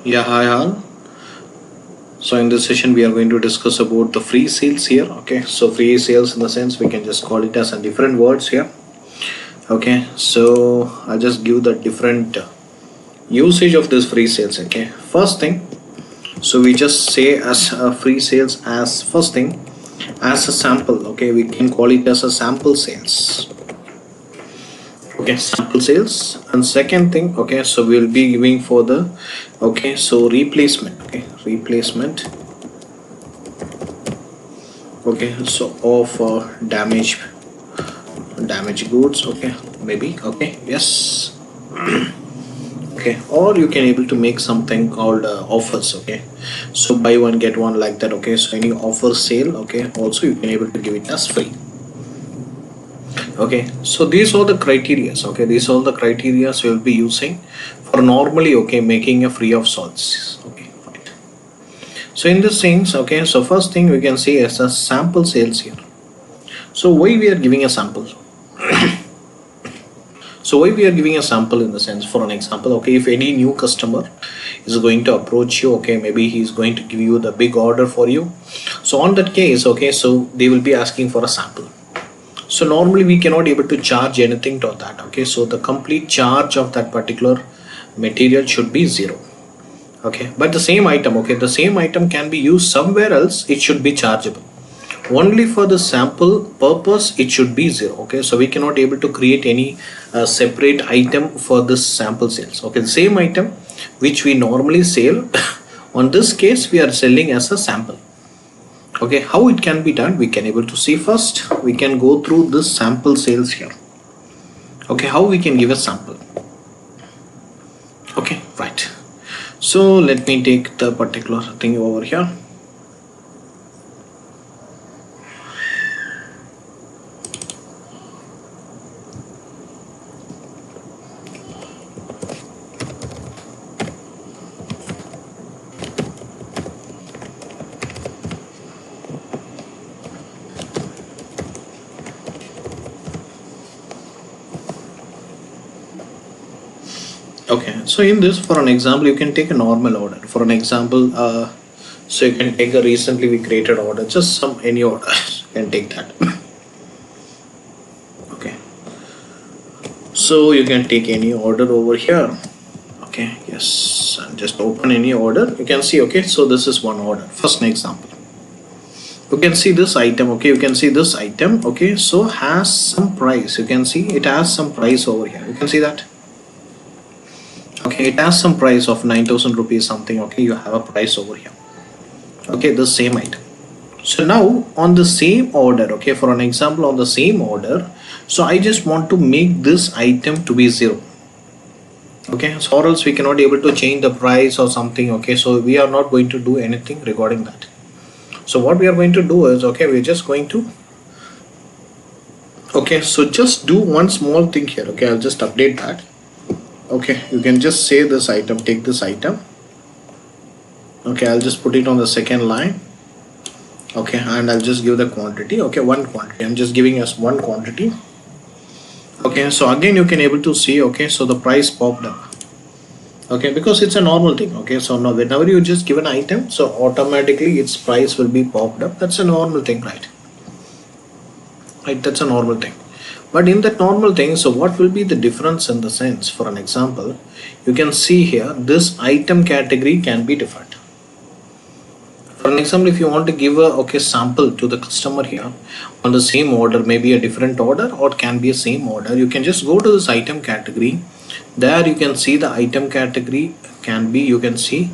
Yeah, hi all. So in this session we are going to discuss about the free sales here. Okay, so free sales in the sense we can just call it as a different words here. Okay, so I'll just give the different usage of this free sales. Okay, first thing, so we just say as free sales as first thing as a sample. Okay, we can call it as a sample sales. Okay, sample sales. And second thing, okay, so we'll be giving for the okay, so replacement. Okay, replacement. Okay, so of damaged goods. Okay, maybe. Okay, yes. Okay, or you can able to make something called offers. Okay, so buy one get one like that. Okay, so any offer sale. Okay, also you can able to give it as free. Okay, so these are the criterias. Okay, these are the criterias we'll be using for normally, okay, making a free of salts. Okay, right. So in this things, okay, so first thing we can see is a sample sales here. So why we are giving a sample? So why we are giving a sample in the sense, for an example, okay, if any new customer is going to approach you, okay, maybe he's going to give you the big order for you. So on that case, okay, so they will be asking for a sample. So normally we cannot able to charge anything to that. Okay, so the complete charge of that particular material should be zero. Okay, but the same item, okay, the same item can be used somewhere else, it should be chargeable. Only for the sample purpose it should be zero. Okay, so we cannot able to create any separate item for this sample sales. Okay, the same item which we normally sell on this case we are selling as a sample. Okay, how it can be done we can able to see. First we can go through this sample sales here. Okay, how we can give a sample. Okay, right. So let me take the particular thing over here. Okay, so in this, for an example, you can take a normal order. For an example, so you can take a recently we created order, just some any order, you can take that. Okay, so you can take any order over here. Okay, yes, and just open any order. You can see, okay, so this is one order. First example, you can see this item. Okay, you can see this item. Okay, so has some price. You can see it has some price over here. You can see that. Okay, it has some price of 9,000 rupees something. Okay, you have a price over here. Okay, the same item. So now on the same order, okay, for an example on the same order, so I just want to make this item to be zero. Okay, so or else we cannot able to change the price or something. Okay, so we are not going to do anything regarding that. So what we are going to do is, okay, we're just going to, okay, so just do one small thing here. Okay, I'll just update that. Okay, you can just say this item, take this item. Okay, I'll just put it on the second line. Okay, and I'll just give the quantity. Okay, one quantity, I'm just giving us one quantity. Okay, so again you can able to see, okay, so the price popped up. Okay, because it's a normal thing. Okay, so now whenever you just give an item, so automatically its price will be popped up. That's a normal thing, right? Right, that's a normal thing. But in that normal thing, so what will be the difference in the sense? For an example, you can see here this item category can be different. For an example, if you want to give a okay sample to the customer here on the same order, maybe a different order or it can be a same order, you can just go to this item category. There you can see the item category can be, you can see,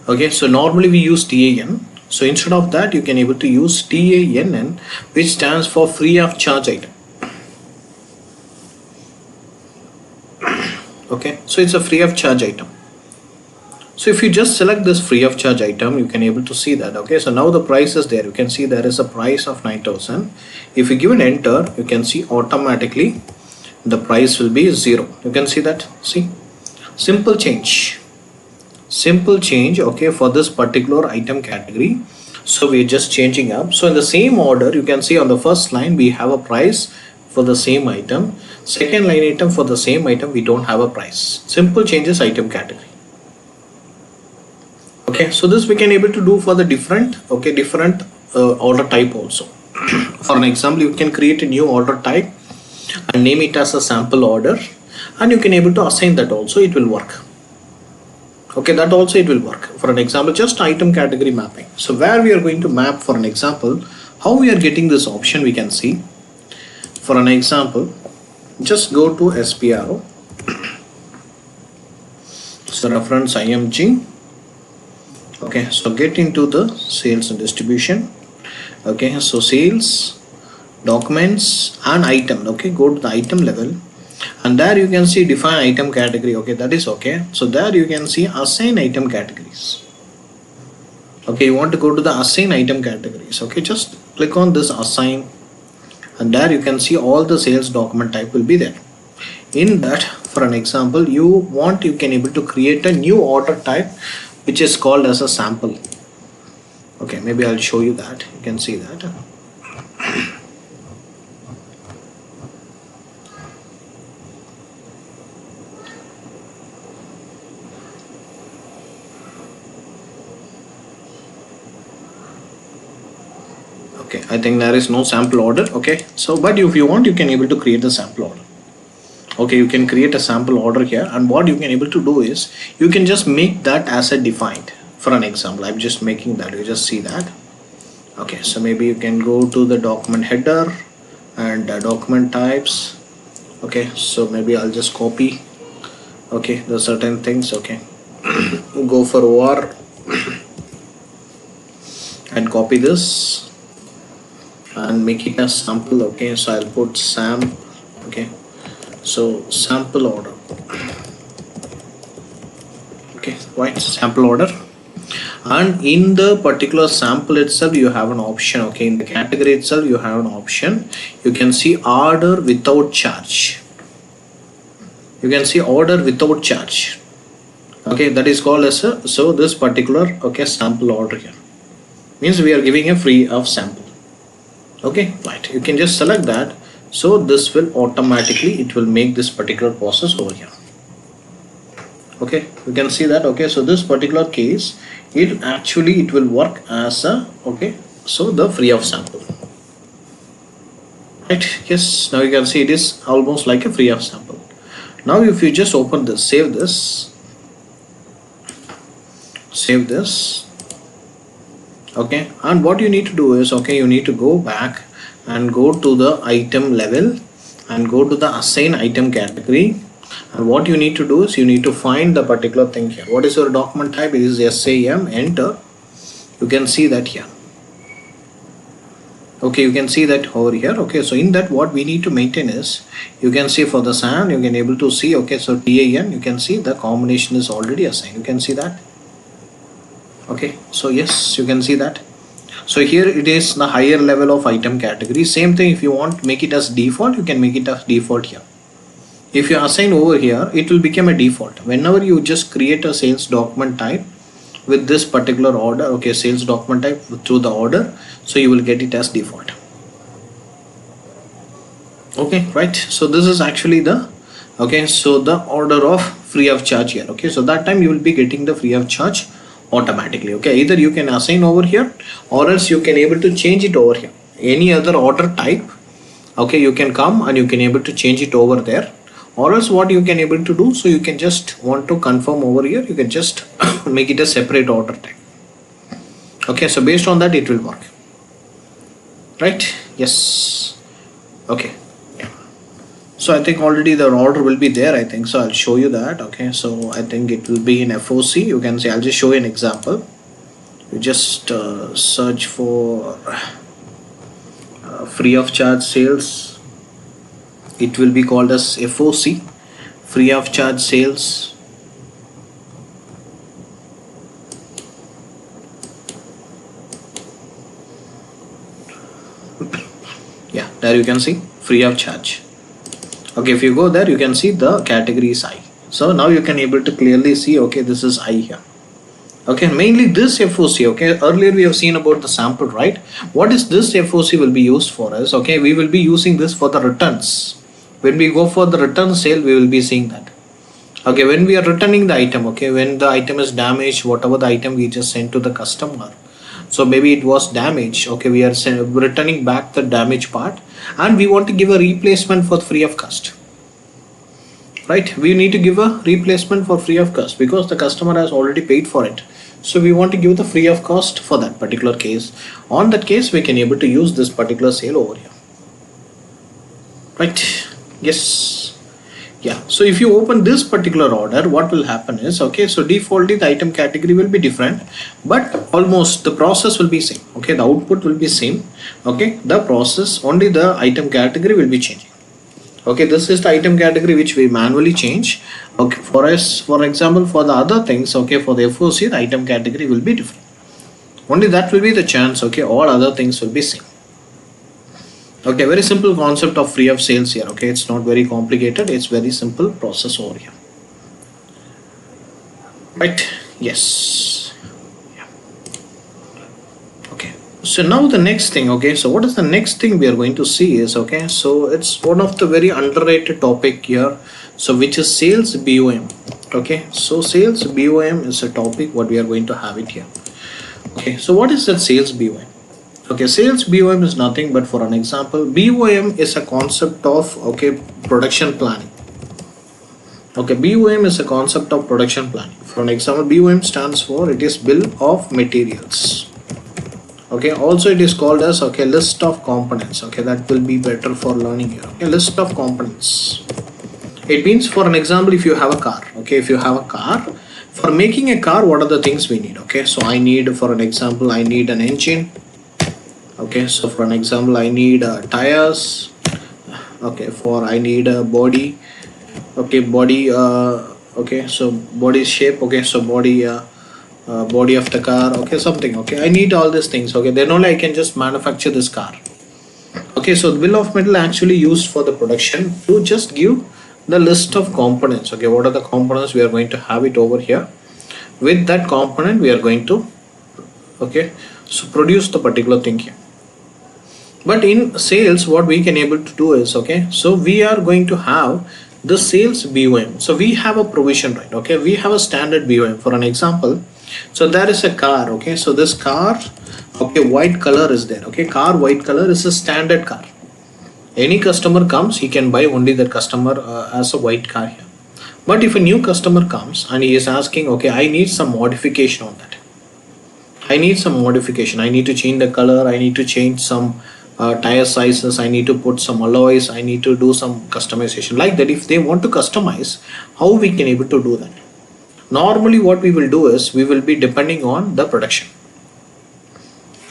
okay, so normally we use TAN. So instead of that you can able to use TANN, which stands for free of charge item. Okay, so it's a free of charge item. So if you just select this free of charge item, you can able to see that. Okay, so now the price is there. You can see there is a price of 9,000. If you give an enter, you can see automatically the price will be zero. You can see that. See, simple change, okay, for this particular item category. So we're just changing up. So in the same order, you can see on the first line we have a price for the same item. Second line item for the same item we don't have a price. Simple changes item category. Okay, so this we can able to do for the different order type also. For an example, you can create a new order type and name it as a sample order, and you can able to assign that also, it will work. Okay, that also it will work. For an example, just item category mapping. So where we are going to map, for an example, how we are getting this option, we can see. For an example, just go to SPRO. So reference IMG. Okay, so get into the sales and distribution. Okay, so sales, documents and item. Okay, go to the item level, and there you can see define item category. Okay, that is okay. So there you can see assign item categories. Okay, you want to go to the assign item categories. Okay, just click on this assign, and there you can see all the sales document type will be there. In that, for an example, you can able to create a new order type which is called as a sample. Okay, maybe I'll show you that. You can see that. Okay, I think there is no sample order. Okay, so but if you want, you can able to create the sample order. Okay, you can create a sample order here, and what you can able to do is you can just make that as a defined. For an example, I'm just making that, you just see that. Okay, so maybe you can go to the document header and document types. Okay, so maybe I'll just copy, okay, the certain things. Okay, go for OR and copy this and make it a sample. Okay, so I'll put SAM. Okay, so sample order. Okay, right, sample order. And in the particular sample itself, you have an option. Okay, in the category itself, you have an option. You can see order without charge. You can see order without charge. Okay, that is called as a, so this particular, okay, sample order here means we are giving a free of sample. Okay, right, you can just select that. So this will automatically, it will make this particular process over here. Okay, you can see that. Okay, so this particular case, it will work as a, okay, so the free of sample. Right, yes, now you can see it is almost like a free of sample. Now if you just open this, save this, okay, and what you need to do is, okay, you need to go back and go to the item level and go to the assign item category, and what you need to do is you need to find the particular thing here. What is your document type? It is SAM, enter. You can see that here. Okay, you can see that over here. Okay, so in that, what we need to maintain is, you can see for the SAM, you can able to see, okay, so TAN, you can see the combination is already assigned. You can see that. Okay, so yes, you can see that. So here it is the higher level of item category. Same thing, if you want to make it as default, you can make it as default here. If you assign over here, it will become a default. Whenever you just create a sales document type with this particular order, okay, sales document type through the order, so you will get it as default. Okay, right, so this is actually the, okay, so the order of free of charge here. Okay, so that time you will be getting the free of charge automatically. Okay, either you can assign over here, or else you can able to change it over here, any other order type. Okay, you can come and you can able to change it over there, or else what you can able to do, so you can just want to confirm over here, you can just make it a separate order type. Okay, so based on that it will work, right? Yes. Okay, yeah. So I think already the order will be there, I think so. I'll show you that. Okay, so I think it will be in FOC. You can see, I'll just show you an example. You just search for free of charge sales. It will be called as FOC, free of charge sales. Yeah, there you can see free of charge. Okay, if you go there, you can see the category is I. So now you can able to clearly see, okay, this is I here. Okay, mainly this FOC. Okay, earlier we have seen about the sample, right? What is this FOC will be used for us? Okay, we will be using this for the returns. When we go for the return sale, we will be seeing that. Okay, when we are returning the item, okay, when the item is damaged, whatever the item we just sent to the customer, so maybe it was damaged, okay, we are returning back the damaged part, and we want to give a replacement for free of cost, right? We need to give a replacement for free of cost because the customer has already paid for it. So we want to give the free of cost for that particular case. On that case, we can able to use this particular sale over here, right? Yes. Yeah, so if you open this particular order, what will happen is, okay, so defaultly the item category will be different, but almost the process will be same. Okay, the output will be same. Okay, the process, only the item category will be changing. Okay, this is the item category which we manually change. Okay, for us, for example, for the other things, okay, for the FOC, the item category will be different. Only that will be the chance. Okay, all other things will be same. Okay, very simple concept of free of sales here. Okay, it's not very complicated, it's very simple process over here, right? Yes. Yeah. Okay, so now the next thing, okay, so what is the next thing we are going to see is, okay, so it's one of the very underrated topic here, so which is sales BOM. Okay, so sales BOM is a topic what we are going to have it here. Okay, so what is that sales BOM? Okay, sales BOM is nothing but, for an example, BOM is a concept of, okay, production planning. Okay, BOM is a concept of production planning. For an example, BOM stands for, it is bill of materials. Okay, also it is called as, okay, list of components. Okay, that will be better for learning here. Okay, list of components. It means, for an example, if you have a car, okay, if you have a car, for making a car, what are the things we need? Okay, so I need, for an example, I need an engine. Okay, so for an example, I need tires. Okay, for I need a body. Okay, body. Okay, so body shape. Okay, so body. Body of the car. Okay, something. Okay, I need all these things. Okay, then only I can just manufacture this car. Okay, so the bill of material actually used for the production to just give the list of components. Okay, what are the components we are going to have it over here? With that component, we are going to, okay, so produce the particular thing here. But in sales, what we can able to do is, okay, so we are going to have the sales BOM. So we have a provision, right? Okay, we have a standard BOM. For an example, so there is a car. Okay, so this car, okay, white color is there. Okay, car white color is a standard car. Any customer comes, he can buy only that customer as a white car here. But if a new customer comes and he is asking, okay, I need some modification on that. I need some modification. I need to change the color. I need to change some tire sizes. I need to put some alloys. I need to do some customization like that. If they want to customize, how we can able to do that? Normally what we will do is, we will be depending on the production.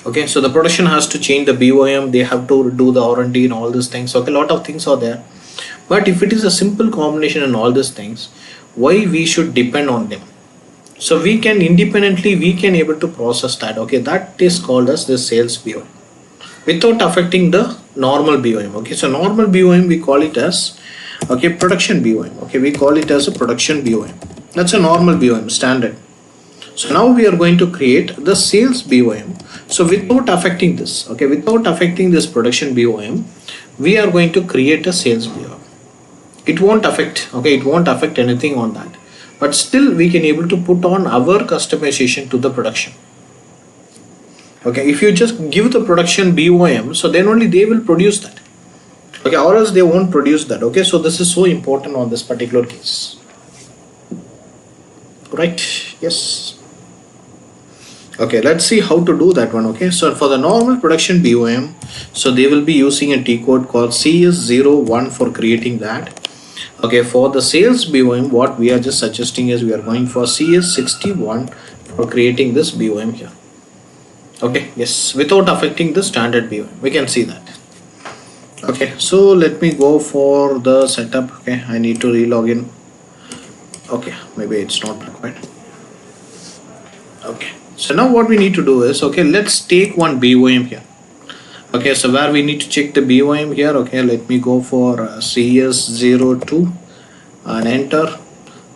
Okay, so the production has to change the BOM. They have to do the R&D and all these things. Okay, a lot of things are there. But if it is a simple combination and all these things, why we should depend on them? So we can independently, we can able to process that. Okay, that is called as the sales BOM without affecting the normal BOM. Okay, so normal BOM we call it as, okay, production BOM. Okay, we call it as a production BOM. That's a normal BOM, standard. So now we are going to create the sales BOM. So without affecting this, okay, without affecting this production BOM, we are going to create a sales BOM. It won't affect, okay, it won't affect anything on that. But still we can able to put on our customization to the production. Okay, if you just give the production BOM, so then only they will produce that. Okay, or else they won't produce that. Okay, so this is so important on this particular case. Right, yes. Okay, let's see how to do that one. Okay, so for the normal production BOM, so they will be using a T code called CS01 for creating that. Okay, for the sales BOM, what we are just suggesting is, we are going for CS61 for creating this BOM here. Okay, yes, without affecting the standard BOM, we can see that. Okay, so let me go for the setup. Okay, I need to relog in. Okay, maybe it's not required. Okay, so now what we need to do is, okay, let's take one BOM here. Okay, so where we need to check the BOM here. Okay, let me go for CS02 and enter.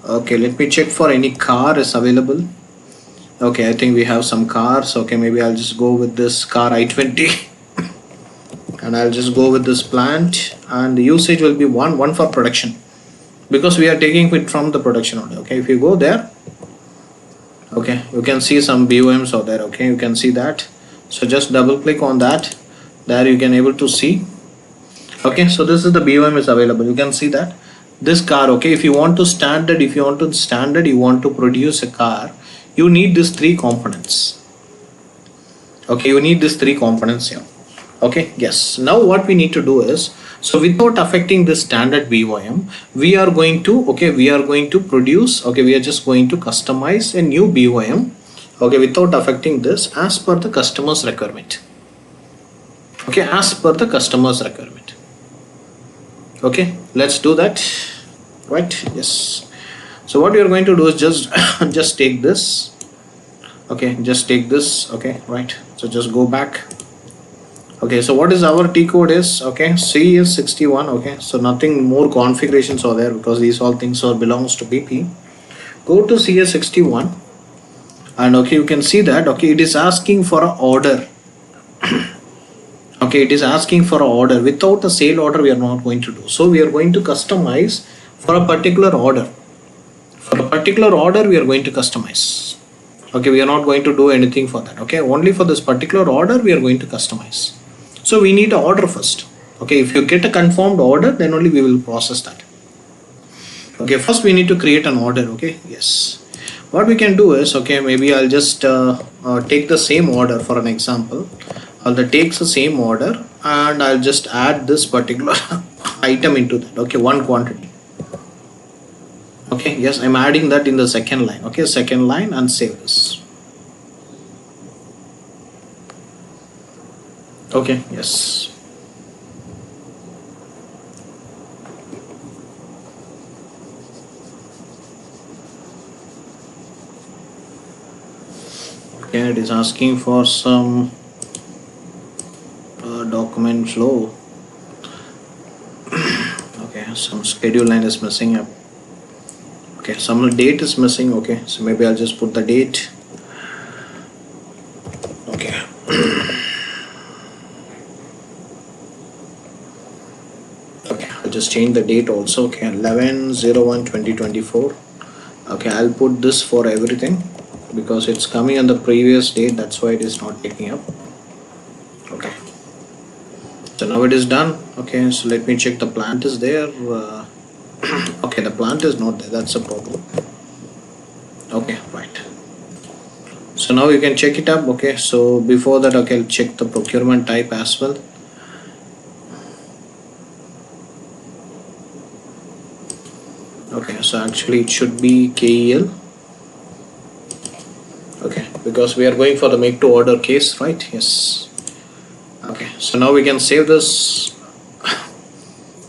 Okay, let me check for any car is available. Okay, I think we have some cars. Okay, maybe I'll just go with this car i20 and I'll just go with this plant, and the usage will be one for production. because we are taking it from the production order. Okay, if you go there, okay, you can see some BOMs out there. Okay, you can see that. So just double click on that. There you can able to see. Okay, so this is the BOM is available. You can see that this car. Okay, if you want to standard, you want to produce a car, you need these three components. Okay, you need these three components here. Okay, yes. Now what we need to do is, so without affecting the standard BOM, we are going to produce, okay, we are just going to customize a new BOM, okay, without affecting this, as per the customer's requirement. Okay, as per the customer's requirement. Okay, let's do that. Right, yes. So what we are going to do is just take this. Okay, just take this. Okay, right. So just go back. Okay, so what is our T code is, okay, C is 61. Okay, so nothing more configurations are there, because these all things are belongs to BP. Go to CS61, and okay, you can see that, okay, it is asking for an order. Okay, it is asking for an order. Without a sale order, we are not going to do. So we are going to customize for a particular order. For a particular order, we are going to customize. Okay, we are not going to do anything for that. Okay, only for this particular order, we are going to customize. So we need an order first. Okay, if you get a confirmed order, then only we will process that. Okay, first we need to create an order. Okay, yes. What we can do is, okay, maybe I'll just take the same order for an example. I'll take the same order and I'll just add this particular item into that. Okay, one quantity. Okay, yes, I'm adding that in the second line. Okay, second line, and save this. Okay, yes. Okay, it is asking for some document flow. Okay, some schedule line is missing up. Okay, some date is missing. Okay, so maybe I'll just put the date. Okay. Okay, I'll just change the date also. Okay, 11/01/2024. Okay, I'll put this for everything because it's coming on the previous date. That's why it is not picking up. Okay, so now it is done. Okay, so let me check the plant is there. Okay, the plant is not there. That's a problem. Okay, right. So now you can check it up. Okay, so before that, okay, I'll check the procurement type as well. Okay, so actually it should be KEL. Okay, because we are going for the make to order case, right? Yes. Okay, so now we can save this.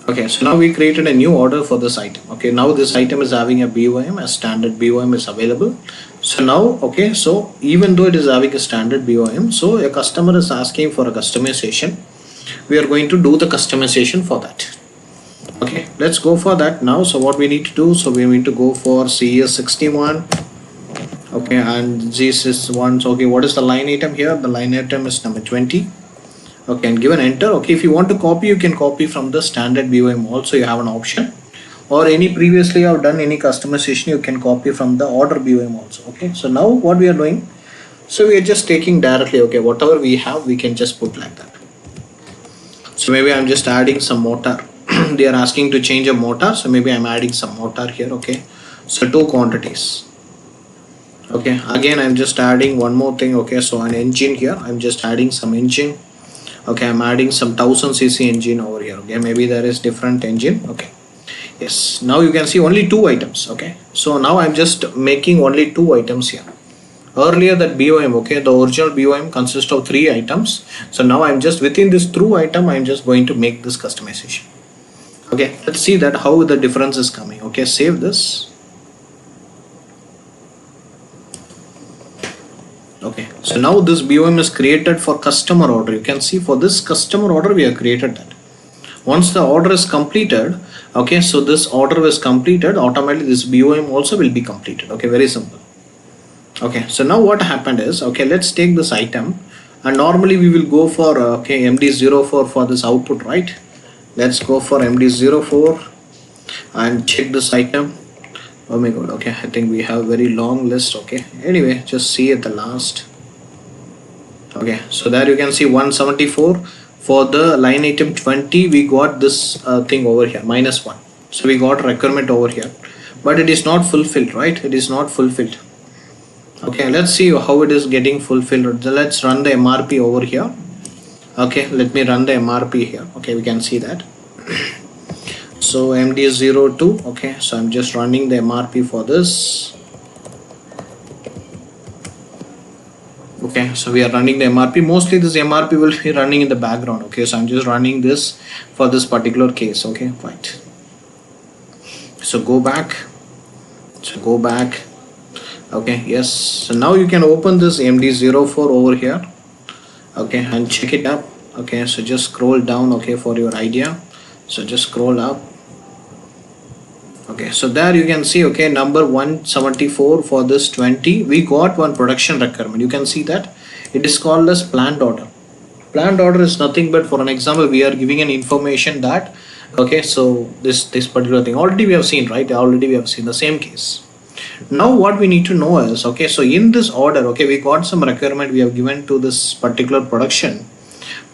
Okay, so now we created a new order for this item. Okay, now this item is having a BOM, a standard BOM is available. So now, okay, so even though it is having a standard BOM, so a customer is asking for a customization. We are going to do the customization for that. Okay, let's go for that now. So what we need to do, so we need to go for CS61. Okay, and this is one. So okay, what is the line item here? The line item is number 20. Okay, and give an enter. Okay, if you want to copy, you can copy from the standard BOM also. You have an option, or any previously you have done any customization, you can copy from the order BOM also. Okay, so now what we are doing, so we are just taking directly. Okay, whatever we have, we can just put like that. So maybe I'm just adding some motor. They are asking to change a motor, so maybe I'm adding some motor here. Okay, so 2 quantities. Okay, again I'm just adding one more thing. Okay, so an engine here, I'm just adding some engine. Okay, I'm adding some 1000cc engine over here. Okay, maybe there is different engine. Okay, yes, now you can see only 2 items. Okay, so now I'm just making only 2 items here. Earlier that BOM, okay, the original BOM consists of 3 items. So now I'm just within this 2 item, I'm just going to make this customization. Okay, let's see that how the difference is coming. Okay, save this. Okay, so now this BOM is created for customer order. You can see for this customer order we have created that. Once the order is completed, okay, so this order is completed, automatically this BOM also will be completed. Okay, very simple. Okay, so now what happened is, okay, let's take this item, and normally we will go for okay, MD04 for this output, right? Let's go for MD04. and check this item. Oh my god, okay, I think we have very long list. Okay, anyway, just see at the last. Okay, so there you can see 174 for the line item 20. We got this thing over here, -1. So we got requirement over here, but it is not fulfilled, right? It is not fulfilled. Okay, let's see how it is getting fulfilled. Let's run the MRP over here. Okay, let me run the MRP here. Okay, we can see that. So MD02. Okay, so I'm just running the MRP for this. Okay, so we are running the MRP. Mostly this MRP will be running in the background. Okay, so I'm just running this for this particular case. Okay, right. So go back. Okay, yes. So now you can open this MD04 over here. Okay, and check it up. Okay, so just scroll down. Okay, for your idea. So just scroll up. Okay, so there you can see, okay, number 174 for this 20. We got one production requirement. You can see that it is called as planned order. Planned order is nothing but, for an example, we are giving an information that, okay, so this particular thing already we have seen, right? Already we have seen the same case. Now what we need to know is, okay, so in this order, okay, we got some requirement we have given to this particular production,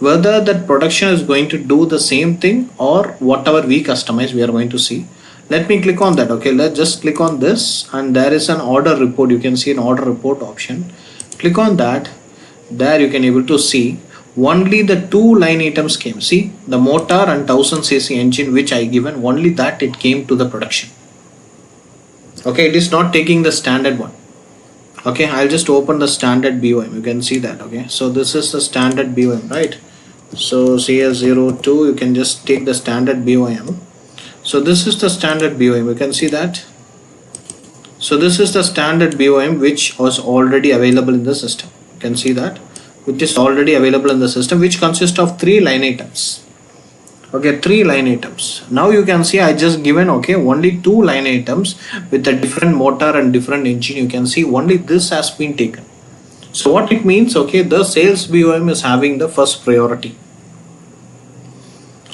whether that production is going to do the same thing or whatever we customize, we are going to see. Let me click on that. Okay, let's just click on this, and there is an order report. You can see an order report option. Click on that. There you can able to see only the 2 line items came. See, the motor and 1000cc engine which I given, only that it came to the production. Okay, it is not taking the standard one. Okay, I'll just open the standard BOM. You can see that. Okay, so this is the standard BOM, right? So CS02, you can just take the standard BOM. So this is the standard BOM. You can see that. So this is the standard BOM which was already available in the system. You can see that, which is already available in the system, which consists of 3 line items. Okay, 3 line items. Now you can see I just given, okay, only 2 line items with a different motor and different engine. You can see only this has been taken. So what it means, okay, the sales BOM is having the first priority.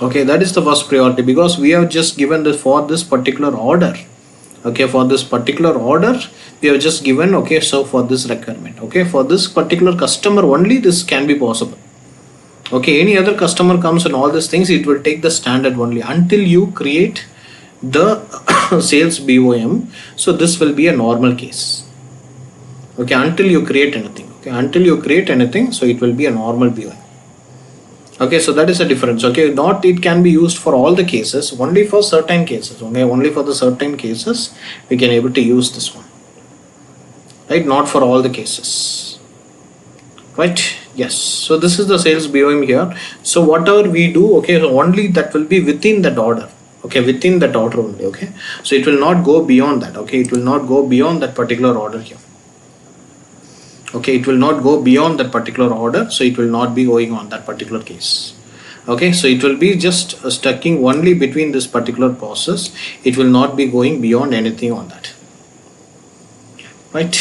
Okay, that is the first priority because we have just given this for this particular order. Okay, for this particular order we have just given, okay, so for this requirement, okay, for this particular customer only this can be possible. Okay, any other customer comes and all these things, it will take the standard only until you create the sales BOM. So this will be a normal case. Okay, until you create anything. Okay, until you create anything, so it will be a normal BOM. Okay, so that is a difference. Okay, not it can be used for all the cases, only for certain cases. Okay, only for the certain cases we can able to use this one, right? Not for all the cases, right? Yes. So this is the sales BOM here. So whatever we do, okay, so only that will be within that order. Okay, within that order only. Okay, so it will not go beyond that. Okay, it will not go beyond that particular order here. Okay, it will not go beyond that particular order, so it will not be going on that particular case. Okay, so it will be just stucking only between this particular process. It will not be going beyond anything on that, right?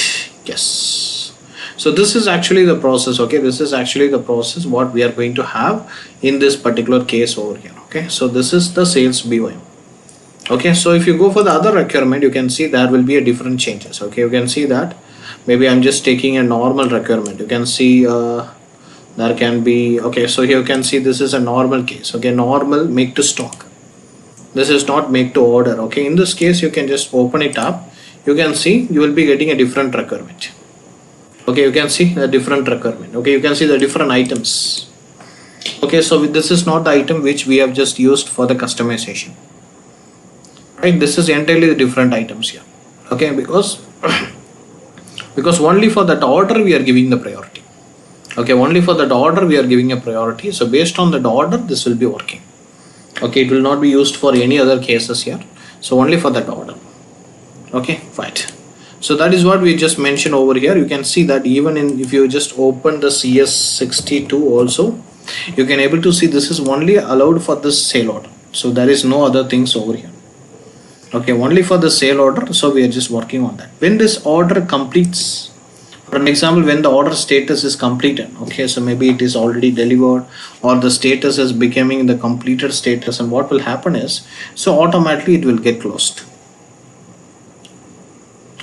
Yes. So this is actually the process. Okay, this is actually the process what we are going to have in this particular case over here. Okay, so this is the sales BOM. Okay, so if you go for the other requirement, you can see there will be a different changes. Okay, you can see that. Maybe I'm just taking a normal requirement. You can see there can be, okay, so here you can see this is a normal case. Okay, normal make to stock. This is not make to order. Okay, in this case you can just open it up. You can see you will be getting a different requirement. Okay, you can see a different requirement. Okay, you can see the different items. Okay, so this is not the item which we have just used for the customization, right? This is entirely the different items here. Okay, because only for that order we are giving the priority. Okay, only for that order we are giving a priority. So based on that order this will be working. Okay, it will not be used for any other cases here. So only for that order. Okay, right. So that is what we just mentioned over here. You can see that even in, if you just open the CS62 also, you can able to see this is only allowed for this sale order. So there is no other things over here. Okay, only for the sale order. So we are just working on that. When this order completes, For an example, when the order status is completed, okay, so maybe it is already delivered or the status is becoming the completed status, and what will happen is, so automatically it will get closed.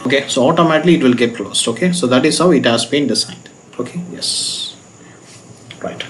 Okay, so automatically it will get closed. Okay, so that is how it has been designed. Okay, yes, right.